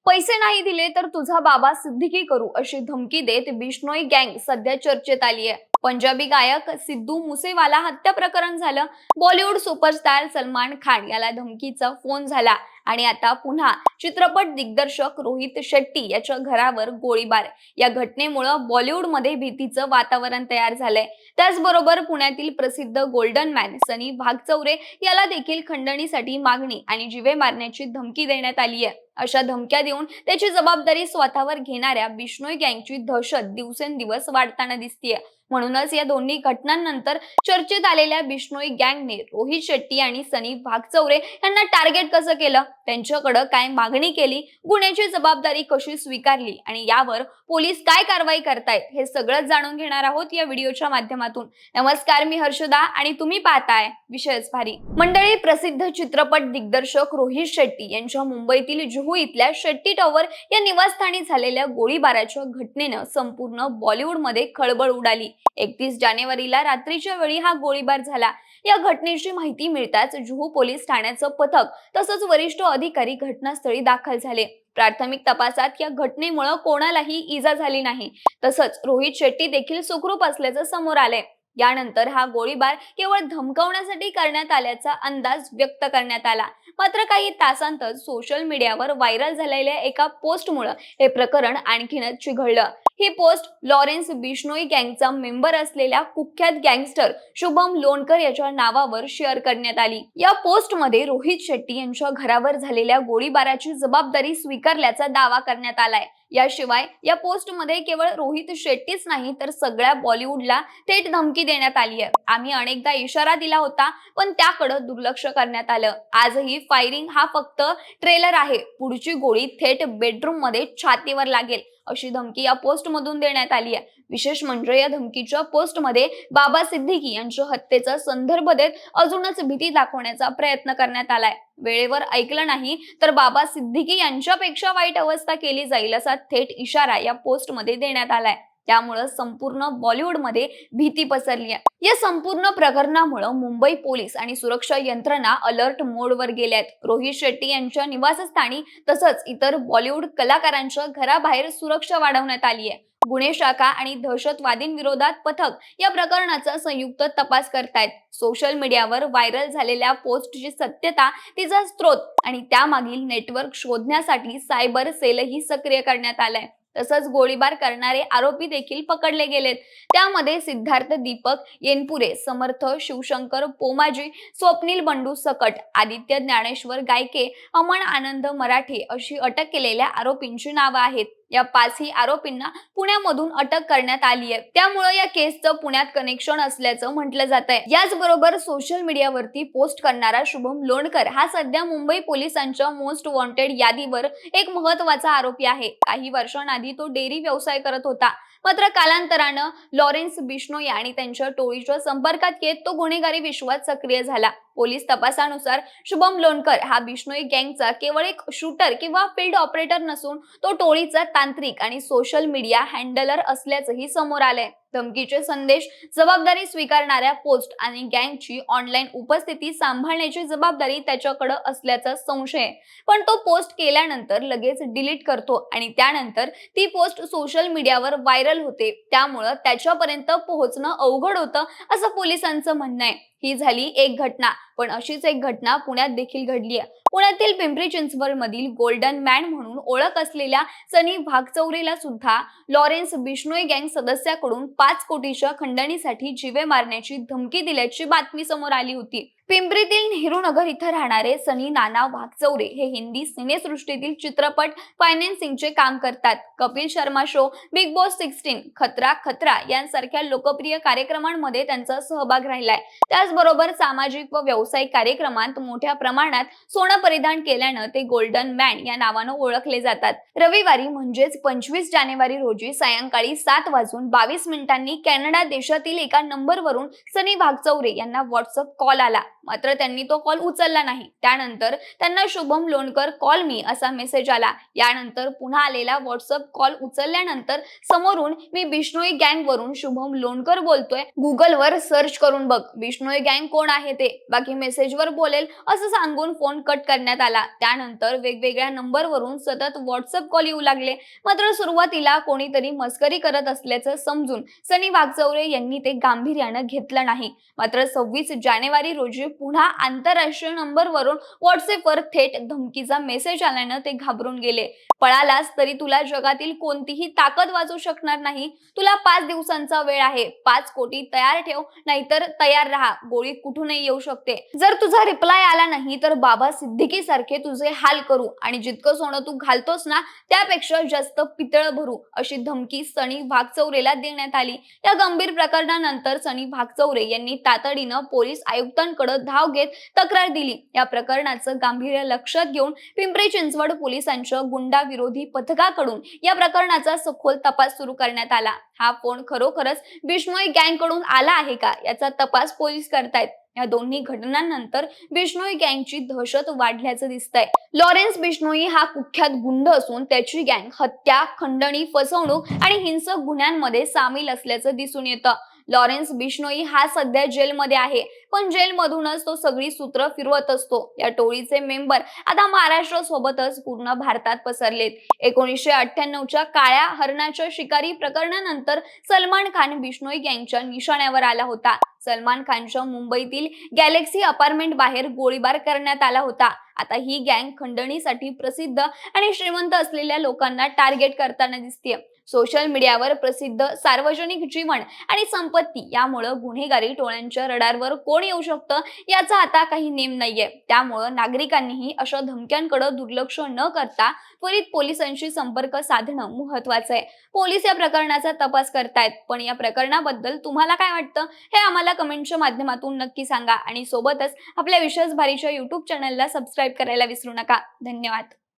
पैसे नाही दिले तर तुझा बाबा सिद्दीकी करू अशी धमकी देत बिश्नोई गँग सध्या चर्चेत आली आहे। पंजाबी गायक सिद्धू मुसेवाला हत्या प्रकरण झालं। बॉलिवूड सुपरस्टार सलमान खान याला धमकीचा फोन झाला आणि आता पुन्हा चित्रपट दिग्दर्शक रोहित शेट्टी याच्या घरावर गोळीबार। या घटनेमुळे बॉलिवूडमध्ये भीतीचं वातावरण तयार झालंय। त्याचबरोबर पुण्यातील प्रसिद्ध गोल्डन मॅन सनी वाघचौरे याला देखील खंडणीसाठी मागणी आणि जीवे मारण्याची धमकी देण्यात आली आहे। अशा धमक्या देऊन त्याची जबाबदारी स्वतःवर घेणाऱ्या बिश्नोई गँगची दहशत दिवसेंदिवस वाढताना दिसतेय। म्हणूनच या दोन्ही घटनांनंतर चर्चेत आलेल्या बिश्नोई गँगने रोहित शेट्टी आणि सनी वाघचौरे यांना टार्गेट कसं केलं, त्यांच्याकडे काय मागणी केली, गुन्ह्याची जबाबदारी कशी स्वीकारली आणि यावर पोलीस काय कारवाई करतायत हे सगळं जाणून घेणार आहोत या व्हिडिओच्या माध्यमातून। नमस्कार, मी हर्षदा आणि तुम्ही पाहताय विशेष भारी। मंडळी, प्रसिद्ध चित्रपट दिग्दर्शक रोहित शेट्टी यांच्या मुंबईतील जुहू इथल्या शेट्टी टॉवर या निवासस्थानी झालेल्या गोळीबाराच्या घटनेनं संपूर्ण बॉलिवूडमध्ये खळबळ उडाली। 31 जानेवारीला रात्रीच्या वेळी हा गोळीबार झाला। या घटनेची माहिती मिळताच जुहू पोलीस ठाण्याचं पथक तसंच वरिष्ठ अधिकारी घटनास्थळी दाखल झाले। प्राथमिक तपासात या घटनेमुळे कोणालाही इजा झाली नाही, तसंच रोहित शेट्टी देखील सुखरूप असल्याचं समोर आलंय। यानंतर हा गोळीबार केवळ धमकावण्यासाठी करण्यात आल्याचा अंदाज व्यक्त करण्यात आला। मात्र काही तासांतच सोशल मीडियावर व्हायरल झालेल्या एका पोस्टमुळे हे प्रकरण आणखीनच चिघळलं। ही पोस्ट लॉरेन्स बिश्नोई गँगचा मेंबर असलेल्या कुख्यात गँगस्टर शुभम लोणकर याच्या नावावर शेअर करण्यात आली। या पोस्टमध्ये रोहित शेट्टी यांच्या घरावर झालेल्या गोळीबाराची जबाबदारी स्वीकारल्याचा दावा करण्यात आलाय। याशिवाय या पोस्टमध्ये केवळ रोहित शेट्टीच नाही तर सगळ्या बॉलिवूडला थेट धमकी देण्यात आली आहे। आम्ही अनेकदा इशारा दिला होता पण त्याकडे दुर्लक्ष करण्यात आलं। आजही फायरिंग हा फक्त ट्रेलर आहे, पुढची गोळी थेट बेडरूम मध्ये छातीवर लागेल अशी धमकी या पोस्ट मधून देण्यात आली आहे। विशेष म्हणजे या धमकीच्या पोस्टमध्ये बाबा सिद्दीकी यांच्या हत्येचा संदर्भ देत अजूनच भीती दाखवण्याचा प्रयत्न करण्यात आलाय। वेळेवर ऐकलं नाही तर बाबा सिद्दीकी यांच्यापेक्षा वाईट अवस्था केली जाईल असा थेट इशारा या पोस्टमध्ये देण्यात आलाय। त्यामुळे संपूर्ण बॉलिवूडमध्ये भीती पसरली आहे। या संपूर्ण प्रकरणामुळे मुंबई पोलीस आणि सुरक्षा यंत्रणा अलर्ट मोडवर गेल्यात। रोहित शेट्टी यांच्या निवासस्थानी तसंच इतर बॉलिवूड कलाकारांच्या घराबाहेर सुरक्षा वाढवण्यात आली आहे। गुन्हे शाखा आणि दहशतवादींविरोधात पथक या प्रकरणाचा संयुक्त तपास करतायत। सोशल मीडियावर व्हायरल झालेल्या पोस्टची सत्यता, तिचा स्रोत आणि त्यामागील नेटवर्क शोधण्यासाठी सायबर सेलही सक्रिय करण्यात आलाय। तसंच गोळीबार करणारे आरोपी देखील पकडले गेलेत। त्यामध्ये सिद्धार्थ दीपक येनपुरे, समर्थ शिवशंकर पोमाजी, स्वप्नील बंडू सकट, आदित्य ज्ञानेश्वर गायके, अमन आनंद मराठे अशी अटक केलेल्या आरोपींची नावं आहेत। या 5ही आरोपींना पुण्यामधून अटक करण्यात आली आहे। त्यामुळे या केसचं पुण्यात कनेक्शन असल्याचं म्हटलं जात आहे। याचबरोबर सोशल मीडियावरती पोस्ट करणारा शुभम लोणकर हा सध्या मुंबई पोलिसांच्या मोस्ट वॉन्टेड यादीवर एक महत्त्वाचा आरोपी आहे। काही वर्षांआधी तो डेअरी व्यवसाय करत होता, मात्र कालांतरानं लॉरेन्स बिश्नोई आणि त्यांच्या टोळीच्या संपर्कात येत तो गुन्हेगारी विश्वात सक्रिय झाला। पोलीस तपासानुसार शुभम लोणकर हा बिश्नोई गँगचा केवळ एक शूटर किंवा फील्ड ऑपरेटर नसून तो टोळीचा तांत्रिक आणि सोशल मीडिया हँडलर असल्याचंही समोर आलंय। धमकीचे संदेश, जबाबदारी स्वीकारणाऱ्या पोस्ट आणि गँगची ऑनलाईन उपस्थिती सांभाळण्याची जबाबदारी त्याच्याकडे असल्याचा संशय। पण तो पोस्ट केल्यानंतर लगेच डिलीट करतो आणि त्यानंतर ती पोस्ट सोशल मीडियावर व्हायरल होते। त्यामुळे त्याच्यापर्यंत पोहोचणं अवघड होतं असं पोलिसांचं म्हणणं आहे। ही झाली एक घटना, पण अशीच एक घटना पुण्यात देखील घडली आहे। पुण्यातील पिंपरी चिंचवड मधील गोल्डन मॅन म्हणून ओळख असलेल्या सनी वाघचौरेला सुद्धा लॉरेन्स बिश्नोई गँग सदस्याकडून 5 कोटीच्या खंडणीसाठी जीवे मारण्याची धमकी दिल्याची बातमी समोर आली होती। पिंपरीतील नेहरूनगर इथं राहणारे सनी नाना वाघचौरे हे हिंदी सिनेसृष्टीतील चित्रपट फायनान्सिंगचे काम करतात। Kapil Sharma show, big boss 16, खतरा खतरा यांसारख्या लोकप्रिय कार्यक्रमांमध्ये त्यांचा सहभाग राहिलाय। त्याचबरोबर सामाजिक व व्यावसायिक कार्यक्रमात मोठ्या प्रमाणात सोनं परिधान केल्यानं ते गोल्डन मॅन या नावानं ओळखले जातात। रविवारी म्हणजेच 25 जानेवारी रोजी सायंकाळी 7:22 कॅनडा देशातील एका नंबरवरून सनी वाघचौरे यांना व्हॉट्सअप कॉल आला। मात्र त्यांनी तो कॉल उचलला नाही. त्यानंतर त्यांना शुभम लोणकर कॉल मी असा मेसेज आला. यानंतर पुन्हा आलेला व्हॉट्सअप कॉल उचलल्यानंतर समोरून मी बिश्नोई गँग वरून शुभम लोणकर बोलतोय, गुगलवर सर्च करून बघ, बिश्नोई गँग कोण आहे ते, बाकी मेसेजवर बोलेल असं सांगून फोन कट करण्यात आला. त्यानंतर वेगवेगळ्या नंबरवरून सतत व्हॉट्सअप कॉल येऊ लागले. मात्र सुरुवातीला कोणीतरी मस्करी करत असल्याचं समजून सनी वाघचौरे यांनी ते गांभीर्यानं घेतलं नाही. मात्र 26 जानेवारी रोजी पुन्हा आंतरराष्ट्रीय नंबरवरून व्हॉट्सअपवर थेट धमकीचा मेसेज आल्यानं ते घाबरून गेले. पळालास तरी तुला जगातील कोणतीही ताकद वाचू शकणार नाही. तुला 5 दिवसांचा वेळ आहे. 5 कोटी तयार ठेव, नाहीतर तयार राहा. गोळी कुठूनही येऊ शकते. जर तुझा रिप्लाय आला नाही तर बाबा सिद्दीकी सारखे तुझे हाल करू आणि जितकं सोनं तू घालतोस ना त्यापेक्षा जास्त पितळ भरू, अशी धमकी सनी वाघचौरेला देण्यात आली. या गंभीर प्रकरणानंतर सनी वाघचौरे यांनी तातडीनं पोलीस आयुक्तांकडे धाव घेत तक्रार दिली. या प्रकरणाचं गांभीर्य लक्षात घेऊन पिंपरी चिंचवड पोलिसांच्या गुंडा विरोधी पथकाकडून या प्रकरणाचा सखोल तपास सुरू करण्यात आला. हा फोन खरोखरच बिश्नोई गँग कडून आला आहे का याचा तपास पोलीस करतायत. या दोन्ही घटनांनंतर बिश्नोई गँगची दहशत वाढल्याचं दिसतंय. लॉरेन्स बिश्नोई हा कुख्यात गुंड असून त्याची गँग हत्या, खंडणी, फसवणूक आणि हिंसक गुन्ह्यांमध्ये सामील असल्याचं दिसून येतं. लॉरेन्स बिश्नोई हा सध्या जेलमध्ये आहे, पण जेलमधूनच तो सगळी सूत्र फिरवत असतो. या टोळीचे मेंबर आता महाराष्ट्र सोबतच पूर्ण भारतात पसरलेत. 1998च्या काळ्या हरणाच्या शिकारी प्रकरणानंतर सलमान खान बिश्नोई गँगच्या निशाण्यावर आला होता. सलमान खानच्या मुंबईतील गॅलेक्सी अपार्टमेंट बाहेर गोळीबार करण्यात आला होता. आता ही गँग खंडणीसाठी प्रसिद्ध आणि श्रीमंत असलेल्या लोकांना टार्गेट करताना दिसते. सोशल मीडियावर प्रसिद्ध, सार्वजनिक जीवन आणि संपत्ती यामुळे गुन्हेगारी टोळ्यांच्या रडारवर कोण येऊ शकतं याचा आता काही नेम नाहीये. त्यामुळे नागरिकांनीही अशा धमक्यांकडे दुर्लक्ष न करता त्वरित पोलिसांशी संपर्क साधणं महत्वाचं आहे. पोलीस या प्रकरणाचा तपास करतायत, पण या प्रकरणाबद्दल तुम्हाला काय वाटतं हे आम्हाला कमेंटच्या माध्यमातून नक्की सांगा आणि सोबतच आपल्या विश्वास भारीच्या YouTube चॅनलला सबस्क्राईब करायला विसरू नका. धन्यवाद.